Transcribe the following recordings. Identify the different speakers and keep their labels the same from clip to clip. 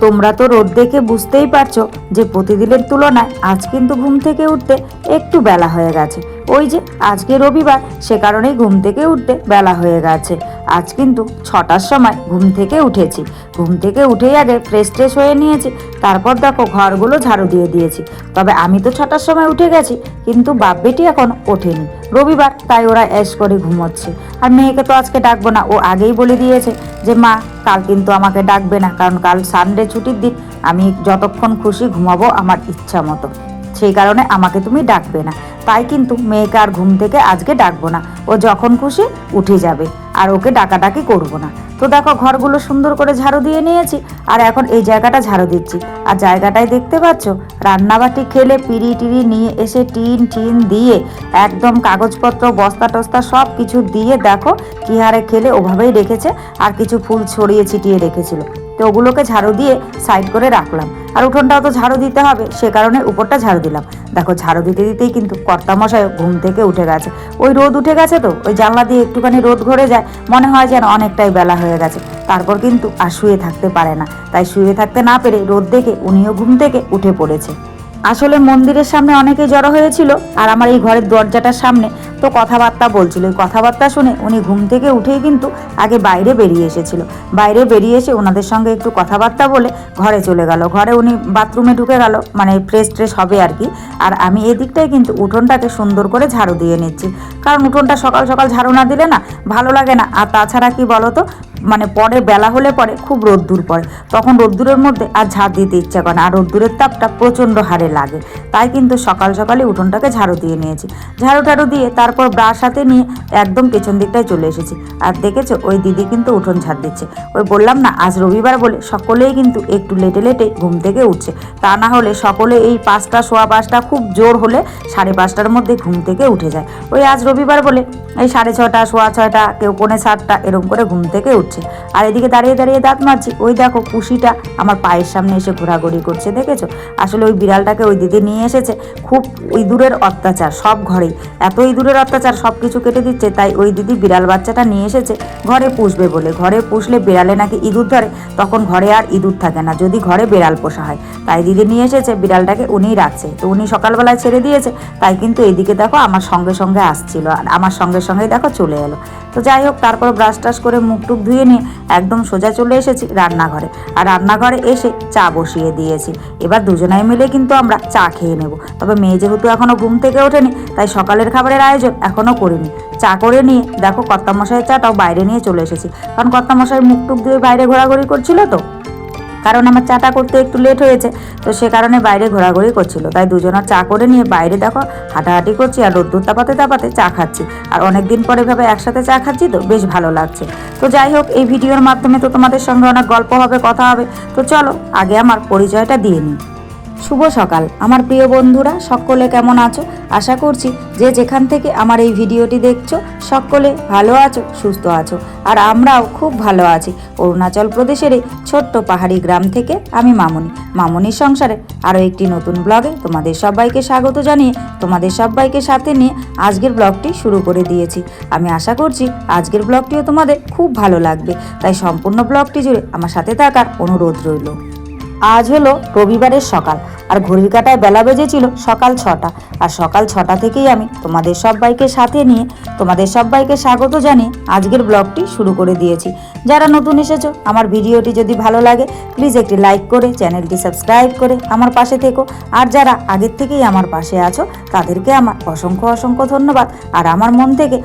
Speaker 1: তোমরা তো রোদ দেখে বুঝতেই পারছো যে প্রতিদিনের তুলনায় আজ কিন্তু ঘুম থেকে উঠতে একটু বেলা হয়ে গেছে। ওই যে আজকে রবিবার, সে কারণেই ঘুম থেকে উঠতে বেলা হয়ে গেছে। আজ কিন্তু 6টার সময় ঘুম থেকে উঠেছি। ঘুম থেকে উঠেই আগে ফ্রেশ হয়ে নিয়েছি, তারপর দেখো ঘরগুলো ঝাড়ু দিয়ে দিয়েছি। তবে আমি তো 6টার সময় উঠে গেছি, কিন্তু বাপ বেটি এখন ওঠেনি। রবিবার, তাই ওরা এশ করে ঘুমোচ্ছে। আর মেয়েকে তো আজকে ডাকবো না, ও আগেই বলে দিয়েছে যে মা কাল কিন্তু আমাকে ডাকবে না, কারণ কাল সানডে ছুটির দিন, আমি যতক্ষণ খুশি ঘুমাবো আমার ইচ্ছা মতো, সেই কারণে আমাকে তুমি ডাকবে না। তাই কিন্তু মেয়েকে আর ঘুম থেকে আজকে ডাকবো না, ও যখন খুশি উঠে যাবে, আর ওকে ডাকাডাকি করবো না। তো দেখো ঘরগুলো সুন্দর করে ঝাড়ু দিয়ে নিয়েছি, আর এখন এই জায়গাটা ঝাড়ু দিচ্ছি। আর জায়গাটায় দেখতে পাচ্ছ রান্নাবাটি খেলে পিড়ি টিড়ি নিয়ে এসে টিন দিয়ে একদম কাগজপত্র বস্তা টস্তা সব কিছু দিয়ে দেখো কি হারে খেলে ওভাবেই রেখেছে, আর কিছু ফুল ছড়িয়ে ছিটিয়ে রেখেছিল। তো ওগুলোকে ঝাড়ু দিয়ে সাইড করে রাখলাম। আর উঠোনটাও তো ঝাড়ু দিতে হবে, সে কারণে উপরটা ঝাড়ু দিলাম। দেখো ঝাড়ু দিতেই কিন্তু কর্তামশাই ঘুম থেকে উঠে গেছে। ওই রোদ উঠে গেছে, তো ওই জানলা দিয়ে একটুখানি রোদ ঘরে যায়, মনে হয় যেন অনেকটাই বেলা হয়ে গেছে। তারপর কিন্তু আর শুয়ে থাকতে পারে না, তাই শুয়ে থাকতে না পেরে রোদ দেখে উনিও ঘুম থেকে উঠে পড়েছে। আসলে মন্দিরের সামনে অনেকেই জড়ো হয়েছিল, আর আমার এই ঘরের দরজাটার সামনে, তো কথাবার্তা বলছিল। ওই কথাবার্তা শুনে উনি ঘুম থেকে উঠেই কিন্তু আগে বাইরে বেরিয়ে এসেছিল। বাইরে বেরিয়ে এসে ওনাদের সঙ্গে একটু কথাবার্তা বলে ঘরে চলে গেল। ঘরে উনি বাথরুমে ঢুকে গেল, মানে ফ্রেশ হবে আর কি। আর আমি এদিকটায় কিন্তু উঠোনটাকে সুন্দর করে ঝাড়ু দিয়ে নিচ্ছি, কারণ উঠোনটা সকাল সকাল ঝাড়ু না দিলে না ভালো লাগে না। আর তাছাড়া কি বলো তো, মানে পরে বেলা হলে পরে খুব রোদ্দুর পড়ে, তখন রোদ্দুরের মধ্যে আর ঝাড় দিতে ইচ্ছা করে না, আর রোদ্দুরের তাপটা প্রচণ্ড হারে লাগে। তাই কিন্তু সকাল সকালে উঠোনটাকে ঝাড়ু দিয়ে নিয়েছি। ঝাড়ু টাড়ু দিয়ে তারপর ব্রাশ হাতে নিয়ে একদম পেছন দিকটায় চলে এসেছি। আর দেখেছো ওই দিদি কিন্তু উঠোন ঝাড় দিচ্ছে। ওই বললাম না আজ রবিবার বলে সকলেই কিন্তু একটু লেটে ঘুম থেকে উঠছে, তা না হলে সকলে এই 5টা সোয়া 5টা খুব জোর হলে 5:30টার মধ্যে ঘুম থেকে উঠে যায়। ওই আজ রবিবার বলে এই 6:30 সোয়া 6টা, কেউ 6:45 এরকম করে ঘুম থেকে উঠছে। আর এদিকে দাঁড়িয়ে দাঁত মারছি। ওই দেখো পুষিটা আমার পায়ের সামনে এসে ঘোরাঘুরি করছে, দেখেছো? আসলে ওই বিড়ালটাকে ওই দিদি নিয়ে এসেছে। খুব ইঁদুরের অত্যাচার সব ঘরেই, এত ইঁদুরের অত্যাচার, সব কিছু কেটে দিচ্ছে। তাই ওই দিদি বিড়াল বাচ্চাটা নিয়ে এসেছে ঘরে পুষবে বলে। ঘরে পুষলে বিড়ালে নাকি ইঁদুর ধরে, তখন ঘরে আর ইঁদুর থাকে না যদি ঘরে বিড়াল পোষা হয়। তাই দিদি নিয়ে এসেছে বিড়ালটাকে, উনিই রাখছে। তো উনি সকালবেলায় ছেড়ে দিয়েছে, তাই কিন্তু এইদিকে দেখো আমার সঙ্গে আসছিল, আর আমার সঙ্গে দেখো চলে এলো। তো যাই হোক, তারপর ব্রাশ টাশ করে মুখ টুক ধুয়ে নিয়ে একদম সোজা চলে এসেছি রান্নাঘরে। আর রান্নাঘরে এসে চা বসিয়ে দিয়েছি। এবার দুজনাই মিলে কিন্তু আমরা চা খেয়ে নেব। তবে মেয়ে যেহেতু এখনও ঘুম থেকে ওঠেনি, তাই সকালের খাবারের আয়োজন এখনও করিনি। চা করে নিয়ে দেখো কর্তামশাইয়ের চাটাও বাইরে নিয়ে চলে এসেছি, কারণ কর্তামশাই মুখ টুক ধুয়ে বাইরে ঘোরাঘুরি করছিল। তো কারণ আমার চাটা করতে একটু লেট হয়েছে, তো সে কারণে বাইরে ঘোরাঘুরি করছিল। তাই দুজনের চা করে নিয়ে বাইরে দেখো হাঁটাহাঁটি করছি, আর রোদ্দুর তাপাতে চা খাচ্ছি। আর অনেকদিন পরে ভাবে একসাথে চা খাচ্ছি, তো বেশ ভালো লাগছে। তো যাই হোক, এই ভিডিওর মাধ্যমে তো তোমাদের সঙ্গে অনেক গল্প হবে, কথা হবে। তো চলো আগে আমার পরিচয়টা দিয়ে নিই। শুভ সকাল আমার প্রিয় বন্ধুরা, সকলে কেমন আছো? আশা করছি যে যেখান থেকে আমার এই ভিডিওটি দেখছো সকলে ভালো আছো, সুস্থ আছো। আর আমরাও খুব ভালো আছি। অরুণাচল প্রদেশের এই ছোট্ট পাহাড়ি গ্রাম থেকে আমি মামনির সংসারে আরও একটি নতুন ব্লগে তোমাদের সবাইকে স্বাগত জানিয়ে তোমাদের সবাইকে সাথে নিয়ে আজকের ব্লগটি শুরু করে দিয়েছি। আমি আশা করছি আজকের ব্লগটিও তোমাদের খুব ভালো লাগবে, তাই সম্পূর্ণ ব্লগটি জুড়ে আমার সাথে থাকার অনুরোধ রইল। আজ হলো রবিবারের সকাল, আর ঘড়ির কাঁটায় বেলা বেজেছিল সকাল 6টা। আর সকাল 6টা থেকেই আমি তোমাদের সবাইকে সাথে নিয়ে তোমাদের সবাইকে স্বাগত জানিয়ে আজকের ব্লগটি শুরু করে দিয়েছি। যারা নতুন এসেছো, আমার ভিডিওটি যদি ভালো লাগে প্লিজ একটি লাইক করে চ্যানেলটি সাবস্ক্রাইব করে আমার পাশে থেকো। আর যারা আগের থেকেই আমার পাশে আছো তাদেরকে আমার অসংখ্য ধন্যবাদ, আর আমার মন থেকে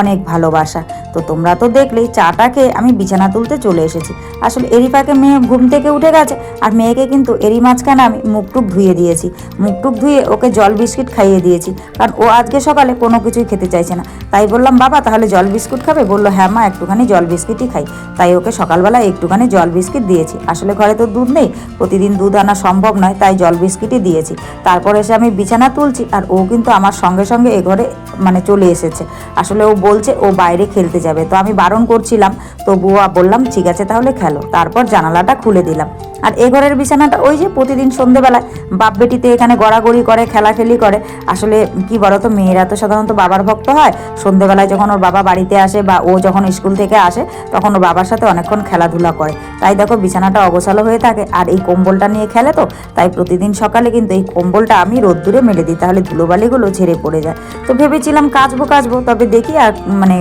Speaker 1: অনেক ভালোবাসা। তো তোমরা তো দেখলেই চাটা খেয়ে আমি বিছানা তুলতে চলে এসেছি। আসলে এরই ফাঁকে মেয়ে ঘুম থেকে উঠে গেছে, আর মেয়েকে কিন্তু এরই মাঝখানে আমি মুখটুক ধুয়ে দিয়েছি। মুখটুক ধুয়ে ওকে জল বিস্কিট খাইয়ে দিয়েছি, কারণ ও আজকে সকালে কোনো কিছুই খেতে চাইছে না। তাই বললাম বাবা তাহলে জল বিস্কুট খাবে? বললো হ্যাঁ মা, একটুখানি জল বিস্কিটই খাই। তাই ওকে সকালবেলা একটুখানি জল বিস্কিট দিয়েছি। আসলে ঘরে তো দুধ নেই, প্রতিদিন দুধ আনা সম্ভব নয়, তাই জল বিস্কিটই দিয়েছি। তারপর এসে আমি বিছানা তুলছি, আর ও কিন্তু আমার সঙ্গে এ ঘরে মানে চলে এসেছে। আসলে ও বলছে ও বাইরে খেলতে যাবে, তো আমি বারণ করছিলাম, তবুও বললাম ঠিক আছে তাহলে খেলো। তারপর জানালাটা খুলে দিলাম। আর এ ঘরের বিছানাটা ওই যে প্রতিদিন সন্ধেবেলায় বাপ বেটিতে এখানে গড়াগড়ি করে, খেলাখেলি করে। আসলে কি বলতো, মেয়েরা তো সাধারণত বাবার ভক্ত হয়। সন্ধেবেলায় যখন ওর বাবা বাড়িতে আসে বা ও যখন স্কুল থেকে আসে তখন ওর বাবার সাথে অনেকক্ষণ খেলাধুলা করে। তাই দেখো বিছানাটা অগোছালো হয়ে থাকে, আর এই কম্বলটা নিয়ে খেলে তো, তাই প্রতিদিন সকালে কিন্তু এই কম্বলটা আমি রোদ্দুরে মেলে দিই, তাহলে ধুলোবালিগুলো ঝেড়ে পড়ে যায়। তো ভেবেছিলাম কাচবো, তবে দেখি আর মানে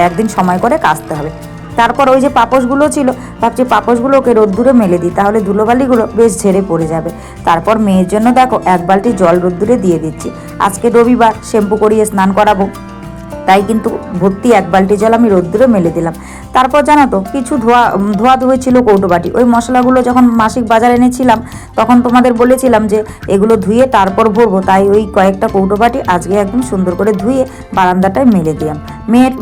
Speaker 1: একদিন সময় করে কাচতে হবে। তারপর ওই যে পাপোশগুলো ছিল, ভাবছি পাপোশগুলোকে রোদ্দুরে মেলে দিই, তাহলে ধুলোবালিগুলো বেশ ঝেড়ে পড়ে যাবে। তারপর মেয়ের জন্য দেখো 1 বালতি জল রোদ্দুরে দিয়ে দিচ্ছি। আজকে রবিবার, শ্যাম্পু করিয়ে স্নান করাবো, তাই কিন্তু ভর্তি 1 বালতি জল আমি রোদ্দুরে মেলে দিলাম। তারপর জানো তো কিছু ধোয়া ছিল কৌটোবাটি। ওই মশলাগুলো যখন মাসিক বাজার এনেছিলাম তখন তোমাদের বলেছিলাম যে এগুলো ধুয়ে তারপর ভরবো, তাই ওই কয়েকটা কৌটোবাটি আজকে একদম সুন্দর করে ধুয়ে বারান্দাটায় মেলে দিলাম।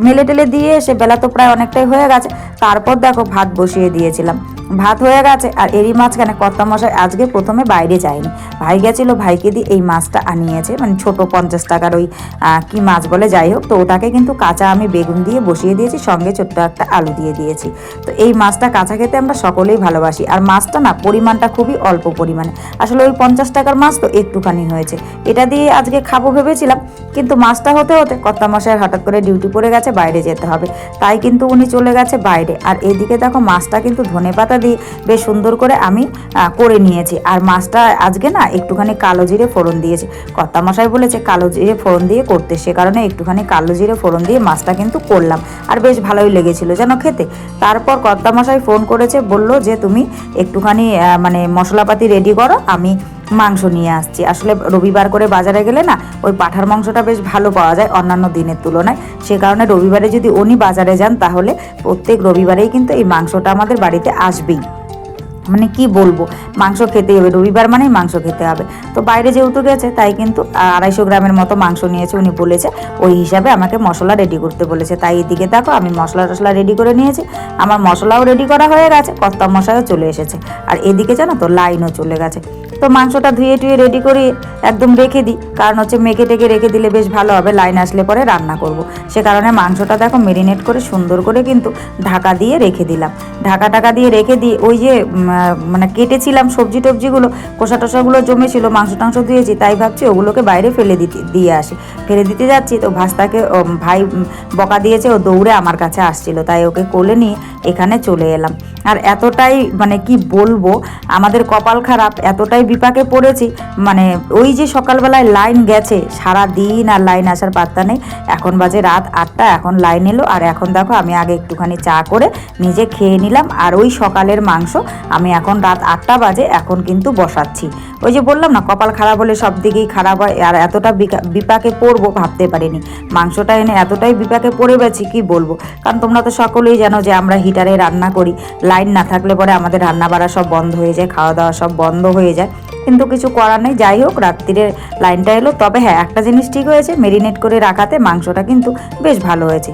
Speaker 1: মেলে টেলে দিয়ে এসে বেলা তো প্রায় অনেকটাই হয়ে গেছে। তারপর দেখো ভাত বসিয়ে দিয়েছিলাম, ভাত হয়ে গেছে। আর এরই মাঝখানে কর্তামশাই আজকে প্রথমে বাইরে যায়নি, ভাই গেছিলো, ভাইকে দিয়ে এই মাছটা আনিয়েছে, মানে ছোট 50 টাকার ওই কি মাছ বলে, যাই হোক। তো ওটাকে কিন্তু কাঁচা আমি বেগুন দিয়ে বসিয়ে দিয়েছি, সঙ্গে ছোট্ট একটা আলু দিয়ে দিয়েছি। তো এই মাছটা কাঁচা খেতে আমরা সকলেই ভালোবাসি, আর মাছটা না পরিমাণটা খুবই অল্প পরিমাণে, আসলে ওই 50 টাকার মাছ তো একটুখানি হয়েছে। এটা দিয়ে আজকে খাবো ভেবেছিলাম, কিন্তু মাছটা হতে হতে কর্তামশাইয়ের হঠাৎ করে ডিউটি পড়ে গেছে, বাইরে যেতে হবে, তাই কিন্তু উনি চলে গেছে বাইরে। আর এদিকে দেখো মাছটা কিন্তু ধনেপাতা দিয়ে বেশ সুন্দর করে আমি করে নিয়েছি। আর মাছটা আজকে না একটুখানি কালো জিরে ফোড়ন দিয়েছি, কর্তামশাই বলেছে কালো জিরে ফোড়ন দিয়ে করতে, সে কারণে একটুখানি কালো জিরে ফোড়ন দিয়ে মাছটা কিন্তু করলাম, আর বেশ ভালোই লেগেছিল যেন খেতে। তারপর কর্তামশাই ফোন করেছে, বলল যে তুমি একটুখানি মানে মশলাপাতি রেডি করো, আমি মাংস নিয়ে আসছি। আসলে রবিবার করে বাজারে গেলে না ওই পাঁঠার মাংসটা বেশ ভালো পাওয়া যায় অন্যান্য দিনের তুলনায়, সে কারণে রবিবারে যদি উনি বাজারে যান তাহলে প্রত্যেক রবিবারেই কিন্তু এই মাংসটা আমাদের বাড়িতে আসবেই। মানে কি বলবো, মাংস খেতেই হবে, রবিবার মানেই মাংস খেতে হবে। তো বাইরে যেহেতু গেছে তাই কিন্তু 250 গ্রামের মতো মাংস নিয়েছে, উনি বলেছে ওই হিসাবে আমাকে মশলা রেডি করতে বলেছে। তাই এদিকে দেখো আমি মশলা টশলা রেডি করে নিয়েছি, আমার মশলাও রেডি করা হয়ে গেছে, কর্তামশাইও চলে এসেছে। আর এদিকে জানো তো লাইনও চলে গেছে। তো মাংসটা ধুয়ে টুয়ে রেডি করে একদম রেখে দিই, কারণ হচ্ছে মেখে টেকে রেখে দিলে বেশ ভালো হবে, লাইন আসলে পরে রান্না করব। সে কারণে মাংসটা দেখো মেরিনেট করে সুন্দর করে কিন্তু ঢাকা দিয়ে রেখে দিলাম। ঢাকা দিয়ে রেখে দিয়ে ওই যে মানে কেটেছিলাম সবজি টবজিগুলো, কষা টষাগুলো জমেছিল, মাংস টাংস দিয়েছি, তাই ভাবছি ওগুলোকে বাইরে দিয়ে আসি। ফেলে দিতে যাচ্ছি তো ভাস্তাকে ভাই বকা দিয়েছে, ও দৌড়ে আমার কাছে আসছিল, তাই ওকে কোলে নিয়ে এখানে চলে এলাম। আর এতটাই মানে কি বলবো, আমাদের কপাল খারাপ, এতটাই বিপাকে পড়েছি, মানে ওই যে সকালবেলায় লাইন গেছে, সারা দিন আর লাইন আসার পাত্তা নেই। এখন বাজে রাত 8টা, এখন লাইন এলো। আর এখন দেখো আমি আগে একটুখানি চা করে নিজে খেয়ে নিলাম, আর ওই সকালের মাংস আমি এখন রাত 8টা বাজে এখন কিন্তু বসাচ্ছি। ওই যে বললাম না কপাল খারাপ হলে সব দিকেই খারাপ হয়, আর এতটা বিপাকে পড়বো ভাবতে পারিনি। মাংসটা এনে এতটাই বিপাকে পড়ে গেছি কি বলবো, কারণ তোমরা তো সকলেই জানো যে আমরা হিটারে রান্না করি, লাইন না থাকলে পরে আমাদের রান্না বাড়া সব বন্ধ হয়ে যায়, খাওয়া দাওয়া সব বন্ধ হয়ে যায়, কিন্তু কিছু করার নেই। যাই হোক রাত্রিরে লাইনটা এলো, তবে হ্যাঁ একটা জিনিস ঠিক হয়েছে, মেরিনেট করে রাখাতে মাংসটা কিন্তু বেশ ভালো হয়েছে।